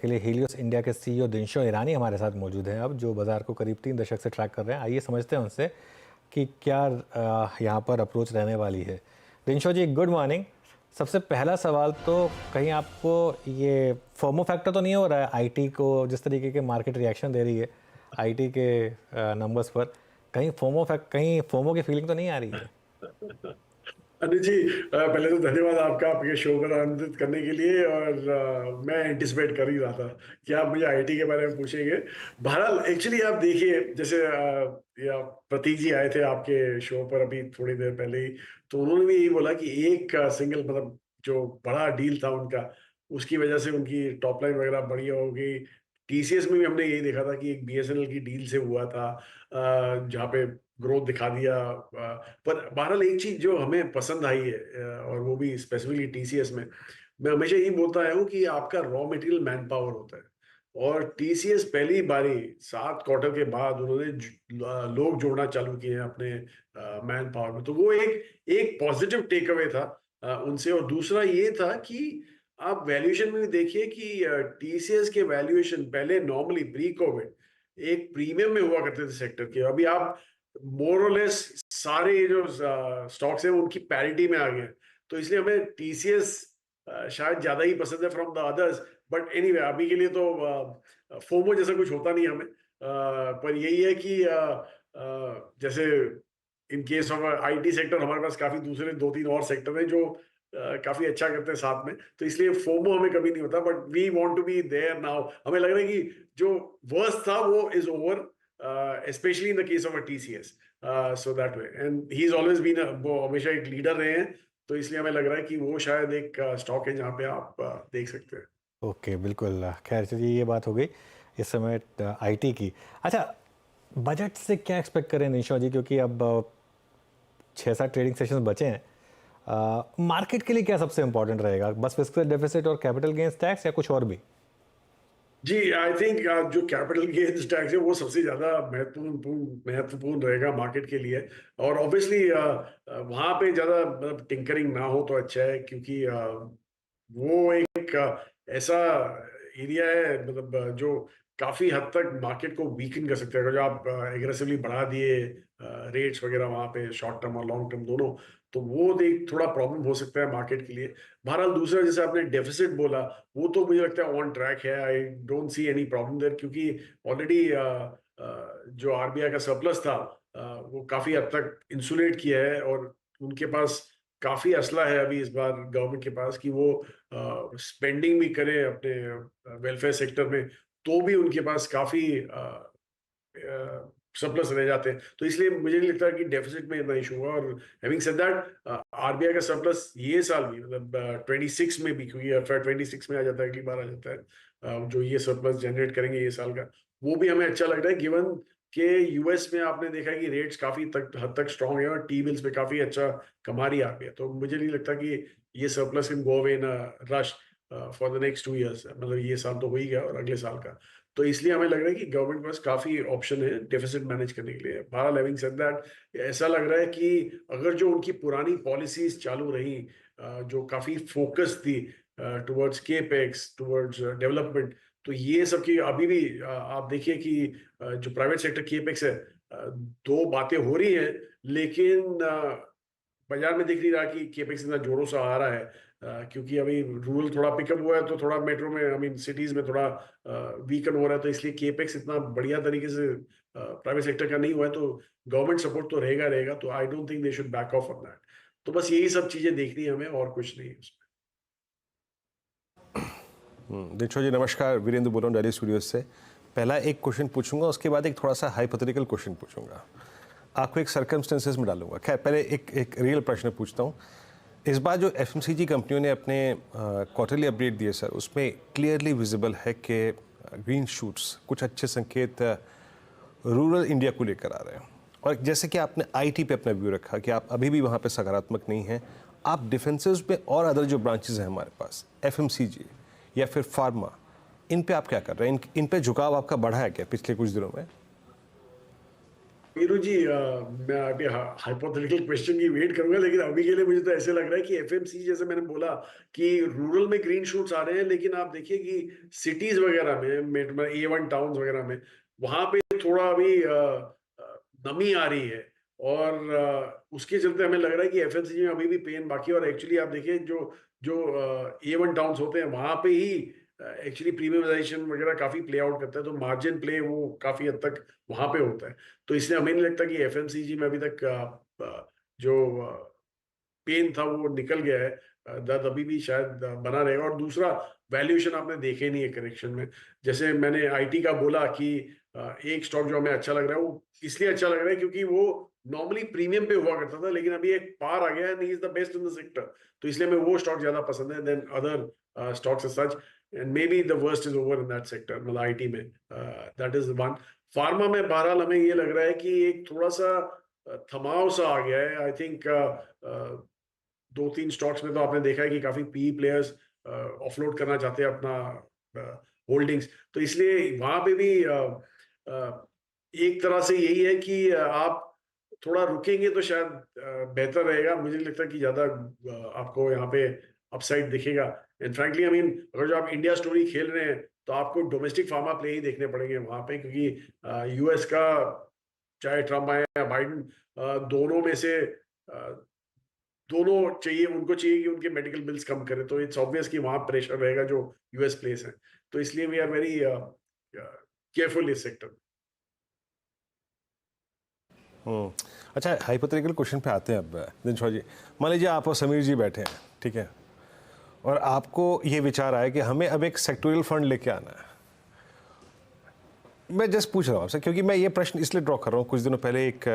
के लिए Helios India के सीईओ दिनशो ईरानी हमारे साथ मौजूद हैं अब, जो बाज़ार को करीब 3 दशक से ट्रैक कर रहे हैं। आइए समझते हैं उनसे कि क्या यहाँ पर अप्रोच रहने वाली है। दिनशो जी, गुड मॉर्निंग। सबसे पहला सवाल तो कहीं आपको ये फोमो फैक्टर तो नहीं हो रहा है आईटी को, जिस तरीके के मार्केट रिएक्शन दे रही है आईटी के नंबर्स पर, कहीं फोमो की फीलिंग तो नहीं आ रही है? अनुज जी, पहले तो धन्यवाद आपका आपके शो पर आमंत्रित करने के लिए। और मैं एंटिसिपेट कर ही रहा था कि आप मुझे आईटी के बारे में पूछेंगे। बहरहाल एक्चुअली आप देखिए, जैसे या प्रतीक जी आए थे आपके शो पर अभी थोड़ी देर पहले ही, तो उन्होंने भी यही बोला कि एक सिंगल मतलब जो बड़ा डील था उनका, उसकी वजह से उनकी टॉप लाइन वगैरह बढ़िया हो गई। टीसीएस में भी हमने यही देखा था कि एक बीएसएनएल की डील से हुआ था, जहाँ पे ग्रोथ दिखा दिया। पर बहरहाल एक चीज जो हमें पसंद आई है, और वो भी स्पेसिफिकली टीसीएस में, मैं हमेशा यही बोलता आया हूँ कि आपका रॉ मटेरियल मैन पावर होता है। और टीसीएस पहली बारी 7 क्वार्टर के बाद उन्होंने लोग जोड़ना चालू किए हैं अपने मैन पावर में, तो वो एक एक पॉजिटिव टेक अवे था उनसे। और दूसरा ये था कि आप वैल्यूएशन में भी देखिए कि टीसीएस के वैल्यूएशन पहले नॉर्मली प्री कोविड एक प्रीमियम में हुआ करते थे सेक्टर के, अभी आप मोर और लेस सारे जो स्टॉक्स हैं उनकी पैरिटी में आ गए हैं। तो इसलिए हमें टीसीएस शायद ज्यादा ही पसंद है from the others. But anyway अभी के लिए तो फोमो जैसा कुछ होता नहीं हमें। पर यही है कि जैसे in case of IT sector हमारे पास काफी दूसरे 2-3 और सेक्टर हैं जो काफी अच्छा करते हैं साथ में, तो इसलिए फोमो हमें कभी नहीं होता। But we want to be there now. हमें लग रहा है कि जो वर्स्ट था वो is over, especially in the case of a TCS, so that way, and he's always been वो हमेशा एक लीडर रहे हैं, तो इसलिए हमें लग रहा है कि वो शायद एक स्टॉक है जहाँ पे आप देख सकते हैं। ओके, बिल्कुल। खैर चलिए, ये बात हो गई इस समय आईटी की। अच्छा, बजट से क्या एक्सपेक्ट करें निशा जी, क्योंकि अब 6-7 ट्रेडिंग सेशंस बचे हैं। मार्केट के लिए क्या सबसे इंपॉर्टेंट रहेगा, बस फिस्कल डेफिसिट और कैपिटल गेन्स टैक्स या कुछ और भी? जी, आई थिंक जो कैपिटल गेन्स टैक्स है वो सबसे ज्यादा महत्वपूर्ण रहेगा मार्केट के लिए। और ऑब्वियसली वहां पे ज्यादा मतलब टिंकरिंग ना हो तो अच्छा है, क्योंकि वो एक ऐसा एरिया है मतलब जो काफी हद तक मार्केट को वीकन कर सकते हैं। अगर जो आप एग्रेसिवली बढ़ा दिए रेट्स वगैरह वहां पे, शॉर्ट टर्म और लॉन्ग टर्म दोनों, तो वो देख थोड़ा प्रॉब्लम हो सकता है मार्केट के लिए। बहरहाल दूसरा जैसे आपने डेफिसिट बोला, वो तो मुझे लगता है ऑन ट्रैक है। I don't see any problem there, क्योंकि ऑलरेडी जो आरबीआई का सरप्लस था वो काफी हद तक इंसुलेट किया है। और उनके पास काफी असला है अभी इस बार गवर्नमेंट के पास कि वो स्पेंडिंग भी करे अपने वेलफेयर सेक्टर में, तो भी उनके पास काफी सरप्लस रह जाते हैं। तो इसलिए मुझे नहीं लगता कि डेफिसिट में इतना इशू होगा। और हैविंग सेड दैट, आरबीआई का सरप्लस ये साल भी मतलब 26 में भी, क्योंकि FY 26 में आ जाता है, अगली बार आ जाता है, जो ये सरप्लस जनरेट करेंगे ये साल का, वो भी हमें अच्छा लग रहा है। गिवन के यूएस में आपने देखा है कि रेट्स काफी हद तक स्ट्रांग है और टी बिल्स पे काफी अच्छा कमा रही है आरबीआई, तो मुझे नहीं लगता कि ये surplus can go away in rush for the next 2 years। मतलब ये साल तो हो ही गया और अगले साल का, तो इसलिए हमें लग रहा है कि गवर्नमेंट के पास काफी ऑप्शन है डेफिसिट मैनेज करने के लिए। बहरहाल हैविंग सेड दैट, ऐसा लग रहा है कि अगर जो उनकी पुरानी पॉलिसीज चालू रही जो काफी फोकस थी टुवर्ड्स केपेक्स, टुवर्ड्स डेवलपमेंट, तो ये सब की अभी भी आप देखिए कि जो प्राइवेट सेक्टर केपेक्स है, दो बातें हो रही हैं, लेकिन बाजार में दिख नहीं रहा कि केपेक्स इतना जोरों से आ रहा है। क्योंकि अभी रूरल थोड़ा पिकअप हुआ है, तो थोड़ा मेट्रो में आई मीन सिटीज में थोड़ा वीकन हो रहा है, तो इसलिए केपेक्स इतना बढ़िया तरीके से प्राइवेट सेक्टर का नहीं हुआ है। तो गवर्नमेंट सपोर्ट तो रहेगा रहेगा, तो I don't think they should back of on that. तो बस यही सब चीजें देखनी है हमें, और कुछ नहीं है उसमें। दिनशो जी नमस्कार, वीरेंद्र बोल रहा हूँ दिल्ली स्टूडियो से। पहला एक क्वेश्चन पूछूंगा, उसके बाद एक थोड़ा सा हाइपोथेटिकल क्वेश्चन पूछूंगा, आपको एक सर्कमस्टेंसेस में डालूंगा। खैर पहले एक रियल प्रश्न पूछता हूँ। इस बार जो एफएमसीजी कंपनियों ने अपने क्वार्टरली अपडेट दिए सर, उसमें क्लियरली विजिबल है कि ग्रीन शूट्स, कुछ अच्छे संकेत रूरल इंडिया को लेकर आ रहे हैं। और जैसे कि आपने आईटी पे अपना व्यू रखा कि आप अभी भी वहाँ पे सकारात्मक नहीं हैं, आप डिफेंसेस में और अदर जो ब्रांचेस हैं हमारे पास, एफएमसीजी या फिर फार्मा, इन पे आप क्या कर रहे हैं? इन पे झुकाव आपका बढ़ा है क्या पिछले कुछ दिनों में? वीरू जी, मैं अभी हाइपोथेटिकल क्वेश्चन की वेट करूंगा, लेकिन अभी के लिए मुझे तो ऐसे लग रहा है कि एफएमसी, जैसे मैंने बोला कि रूरल में ग्रीन शूट्स आ रहे हैं, लेकिन आप देखिए कि सिटीज वगैरह में A1 टाउन्स वगैरह में वहां पे थोड़ा अभी नमी आ रही है, और उसके चलते हमें लग रहा है कि एफएमसीजी में अभी भी पेन बाकी है। और एक्चुअली आप देखिए जो जो A1 टाउन्स होते हैं वहां पे ही एक्चुअली प्रीमियमाइजेशन वगैरह काफी प्ले आउट करता है, तो मार्जिन प्ले वो काफी हद तक वहां पे होता है। तो इसलिए हमें नहीं लगता कि एफएमसीजी में अभी तक जो पेन था वो निकल गया है। दर्द अभी भी शायद बना रहेगा। और दूसरा, वैल्यूएशन आपने देखे नहीं है करेक्शन में। जैसे मैंने आईटी का बोला कि एक स्टॉक जो हमें अच्छा लग रहा है, वो इसलिए अच्छा लग रहा है क्योंकि वो नॉर्मली प्रीमियम पे हुआ करता था, लेकिन अभी एक पार आ गया है, is the best in the sector. तो इसलिए हमें वो स्टॉक ज्यादा पसंद है than other stocks as such. And maybe the worst is over in that sector, मतलब आईटी में। That is one. फार्मा में बहरहाल हमें ये लग रहा है कि एक थोड़ा सा थमाव सा आ गया है। आई थिंक 2-3 स्टॉक्स में तो आपने देखा है कि काफी पी प्लेयर्स ऑफलोड करना चाहते हैं अपना होल्डिंग्स। तो इसलिए वहां पे भी एक तरह से यही है कि आप थोड़ा रुकेंगे तो शायद बेहतर रहेगा। मुझे नहीं लगता कि ज्यादा आपको यहाँ पे अपसाइड दिखेगा। एंड फ्रैंकली आई मीन, अगर जो आप इंडिया स्टोरी खेल रहे हैं तो आपको डोमेस्टिक फार्मा प्ले ही देखने पड़ेंगे वहां पे, क्योंकि यूएस का चाहे ट्रम्प आए या बाइडन, दोनों में से दोनों चाहिए, उनको चाहिए कि उनके मेडिकल बिल्स कम करें। तो इट्स ऑब्वियस कि वहां प्रेशर रहेगा जो यूएस प्लेस है। तो इसलिए वी आर वेरी केयरफुल इस सेक्टर। अच्छा, हाइपोथेटिकल क्वेश्चन पे आते हैं अब दिनशॉ जी। मान लीजिए आप और समीर जी बैठे हैं, ठीक है, और आपको ये विचार आया कि हमें अब एक सेक्टोरियल फंड लेके आना है। मैं जस्ट पूछ रहा हूँ आपसे क्योंकि मैं ये प्रश्न इसलिए ड्रॉ कर रहा हूँ। कुछ दिनों पहले एक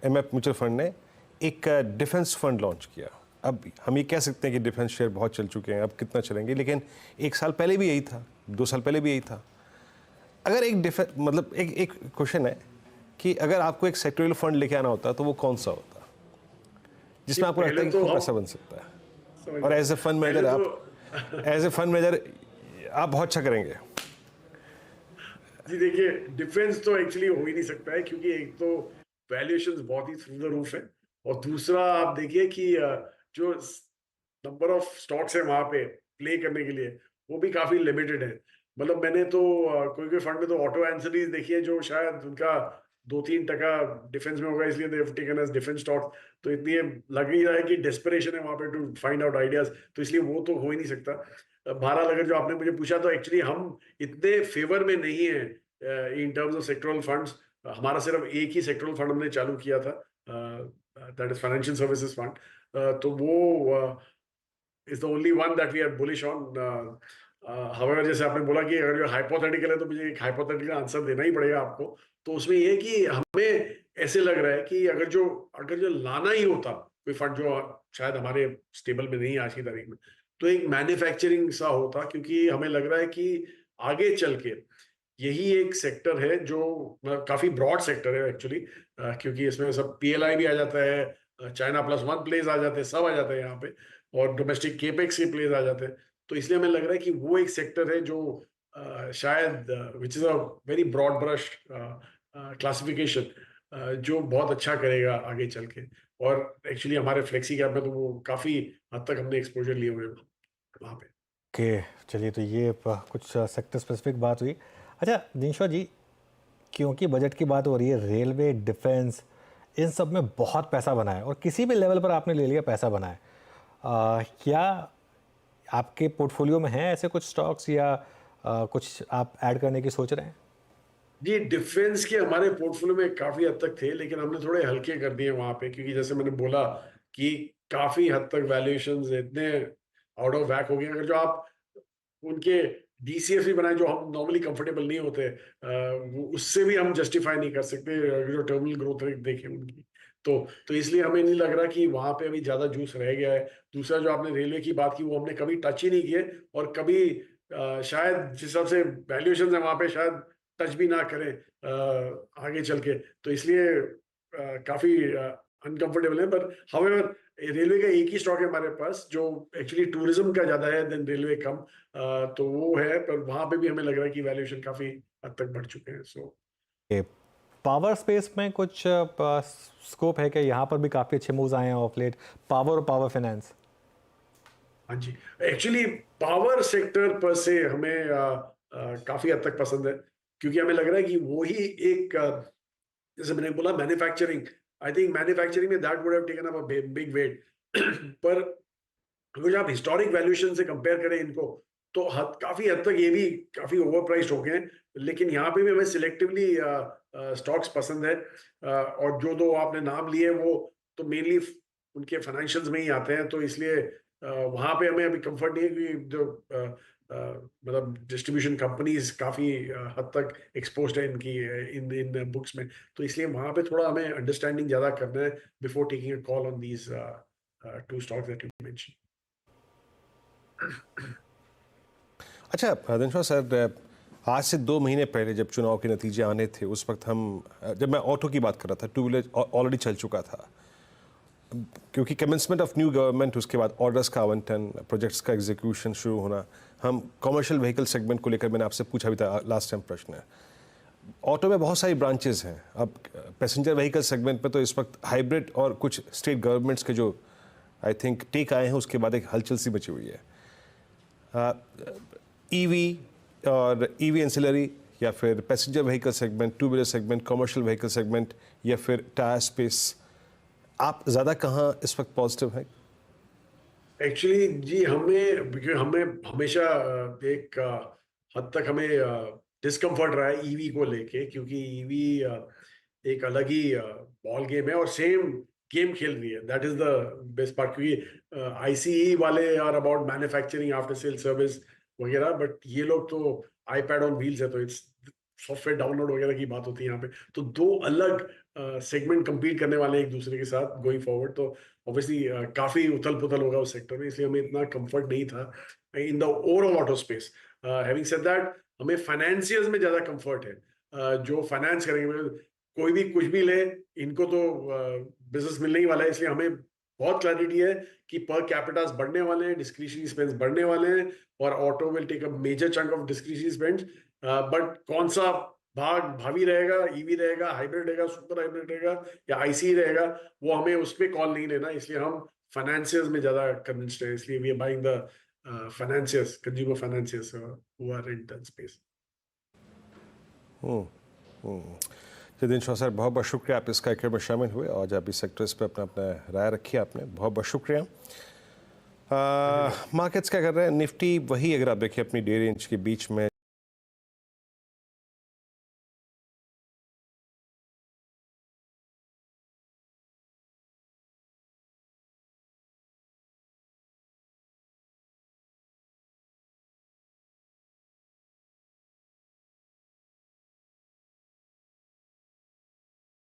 एमएफ म्यूचुअल फंड ने एक डिफेंस फंड लॉन्च किया। अब हम ये कह सकते हैं कि डिफेंस शेयर बहुत चल चुके हैं, अब कितना चलेंगे, लेकिन 1 साल पहले भी यही था, 2 साल पहले भी यही था। अगर एक मतलब एक क्वेश्चन है कि अगर आपको एक सेक्टोरियल फंड लेके आना होता तो वो कौन सा होता जिसमें आपको लगता है कि खूब पैसा बन सकता है, और एज ए फंड मैनेजर आप बहुत अच्छा करेंगे? जी देखिए, डिफेंस तो एक्चुअली हो ही नहीं सकता है, क्योंकि एक तो वैल्यूएशंस बहुत ही थ्रू द रूफ है, और दूसरा आप देखिए कि जो नंबर ऑफ स्टॉक्स है वहां पे प्ले करने के लिए, वो भी काफी लिमिटेड है। मतलब मैंने तो कोई कोई फंड में तो ऑटो एंसरीज देखी है जो शायद उनका 2-3% डिफेंस में होगा, इसलिए they have taken as defence stock. तो इतनी लग ही रहा है कि डेस्परेशन है वहां पे टू फाइंड आउट आइडियाज। तो इसलिए वो तो हो ही नहीं सकता। बहरहाल, अगर जो आपने मुझे पूछा, तो एक्चुअली हम इतने फेवर में नहीं है in terms of sectoral funds. हमारा सिर्फ एक ही सेक्टोरल फंड हमने चालू किया था, that is financial services fund. तो वो is the only one that we are bullish on. However, जैसे आपने बोला कि अगर जो हाइपोथेटिकल है, तो मुझे एक हाइपोथेटिकल आंसर देना ही पड़ेगा आपको। तो उसमें ये है कि हमें ऐसे लग रहा है कि अगर जो लाना ही होता कोई फंड जो शायद हमारे स्टेबल में नहीं है आज की तारीख में, तो एक मैन्युफैक्चरिंग सा होता, क्योंकि हमें लग रहा है कि आगे चल के यही एक सेक्टर है जो काफी ब्रॉड सेक्टर है एक्चुअली, क्योंकि इसमें सब पीएलआई भी आ जाता है, चाइना प्लस वन प्लेस आ जाते हैं, सब आ जाते हैं यहाँ पे, और डोमेस्टिक केपेक्स के प्लेस आ जाते हैं। तो इसलिए हमें लग रहा है कि वो एक सेक्टर है जो शायद which is a very broad brush classification, जो बहुत अच्छा करेगा आगे चल के। और एक्चुअली हमारे फ्लेक्सी कैप में तो वो काफी हद तक हमने एक्सपोजर लिए हुए हैं वहाँ पे। ओके, चलिए, तो ये कुछ सेक्टर स्पेसिफिक बात हुई। अच्छा दिनशॉ जी, क्योंकि बजट की बात हो रही है, रेलवे, डिफेंस, इन सब में बहुत पैसा बना है, और किसी भी लेवल पर आपने ले लिया पैसा बना है। क्या आपके पोर्टफोलियो में है ऐसे कुछ स्टॉक्स, या कुछ आप ऐड करने की सोच रहे हैं? जी, डिफेंस के हमारे पोर्टफोलियो में काफी हद तक थे, लेकिन हमने थोड़े हल्के कर दिए वहां पे, क्योंकि जैसे मैंने बोला कि काफी हद तक वैल्यूएशंस इतने आउट ऑफ वैक हो गए। अगर जो आप उनके डीसीएफ भी बनाए जो हम नॉर्मली कंफर्टेबल नहीं होते, उससे भी हम जस्टिफाई नहीं कर सकते अगर जो टर्मिनल ग्रोथ रेट देखें उनकी। तो इसलिए हमें नहीं लग रहा कि वहां पे अभी ज्यादा जूस रह गया है। दूसरा, जो आपने रेलवे की बात की, वो हमने कभी टच ही नहीं किए, और कभी शायद जिस हिसाब से वैल्यूएशन है वहां पे शायद टच भी ना करें आगे चल के। तो इसलिए काफी अनकंफर्टेबल है। पर हाउएवर, रेलवे का एक ही स्टॉक है हमारे पास जो एक्चुअली टूरिज्म का ज्यादा है देन रेलवे कम, तो वो है। पर वहां पे भी हमें लग रहा है कि वैल्यूएशन काफी हद तक बढ़ चुके हैं। सो पावर स्पेस में कुछ स्कोप है कि यहाँ पर भी काफ़ी अच्छे मूव्स आए हैं ऑफ लेट, पावर और पावर फाइनेंस? हाँ जी, एक्चुअली पावर सेक्टर पर से हमें काफी हद तक पसंद है, क्योंकि हमें लग रहा है कि वो ही एक जैसे मैंने बोला मैन्युफैक्चरिंग, आई थिंक मैन्युफैक्चरिंग में that would have taken up a big weight. पर अगर आप हिस्टोरिक वैल्यूएशन से कंपेयर करें इनको, तो काफी हद तक ये भी काफी ओवर प्राइस्ड हो गए हैं। लेकिन यहाँ पे भी हमें सिलेक्टिवली स्टॉक्स पसंद है, और जो दो आपने नाम लिए वो तो मेनली उनके फाइनेंशियल्स में ही आते हैं, तो इसलिए वहां पे हमें अभी कंफर्ट नहीं है कि जो मतलब डिस्ट्रीब्यूशन कंपनीज काफी हद तक एक्सपोज्ड है इनकी इन इन बुक्स में, तो इसलिए वहां पे थोड़ा हमें अंडरस्टैंडिंग ज्यादा करना है before taking a call on these two stocks that you mention. अच्छा दिनशॉ सर, आज से 2 महीने पहले जब चुनाव के नतीजे आने थे उस वक्त हम, जब मैं ऑटो की बात कर रहा था, टू व्हीलर ऑलरेडी चल चुका था, क्योंकि कमेंसमेंट ऑफ न्यू गवर्नमेंट, उसके बाद ऑर्डर्स का आवंटन, प्रोजेक्ट्स का एग्जीक्यूशन शुरू होना, हम कमर्शियल व्हीकल सेगमेंट को लेकर मैंने आपसे पूछा भी था लास्ट टाइम प्रश्न है। ऑटो में बहुत सारी ब्रांचेस हैं, अब पैसेंजर व्हीकल सेगमेंट में तो इस वक्त हाइब्रिड और कुछ स्टेट गवर्नमेंट्स के जो आई थिंक टेक आए हैं, उसके बाद एक हलचल सी मची हुई है। ईवी और ईवी एंसिलरी, या फिर passenger vehicle segment, two wheeler segment, commercial vehicle segment, या फिर टायर स्पेस, आप ज़्यादा कहाँ इस वक्त पॉजिटिव हैं? एक्चुअली जी, हमें हमेशा एक हद तक हमें डिस्कम्फर्ट रहा है ईवी को लेके, क्योंकि ईवी एक अलग ही बॉल गेम है और सेम गेम खेल रही है। That is the best part, क्योंकि आईसीई वाले are about manufacturing, after sale service वगैरह, बट ये लोग तो आईपैड ऑन व्हील्स है, तो इट्स सॉफ्टवेयर डाउनलोड वगैरह की बात होती है यहाँ पे। तो दो अलग सेगमेंट compete करने वाले हैं एक दूसरे के साथ गोइंग फॉरवर्ड, तो ऑब्वियसली काफी उथल पुथल होगा उस सेक्टर में, इसलिए हमें इतना कंफर्ट नहीं था in the overall auto space. Having said that, हमें फाइनेंसियर्स में ज्यादा कंफर्ट है, जो फाइनेंस करेंगे, मतलब कोई भी कुछ भी ले, इनको तो बिजनेस मिलने ही वाला है, इसलिए हमें बहुत क्लैरिटी है कि पर कैपिटास बढ़ने वाले हैं, डिस्क्रिशनरी स्पेंड्स बढ़ने वाले हैं, और auto will take a major chunk of discretionary spends. But कौन सा भाग भावी रहेगा, ईवी रहेगा, हाइब्रिड रहेगा, सुपर हाइब्रिड रहेगा, या आईसी रहेगा, वो हमें उस पर कॉल नहीं लेना, इसलिए हम फाइनेंसियर्स में ज्यादा कन्विंस्ड है, इसलिए we are buying the financiers, consumer financiers who are in that space. Dinshaw sir, बहुत बहुत शुक्रिया, आप इस कार्यक्रम में शामिल हुए और जब इस सेक्टर्स पे अपना अपना राय रखी आपने, बहुत बहुत शुक्रिया। मार्केट्स क्या कर रहे हैं? निफ्टी वही, अगर आप देखिए अपनी डे रेंज के बीच में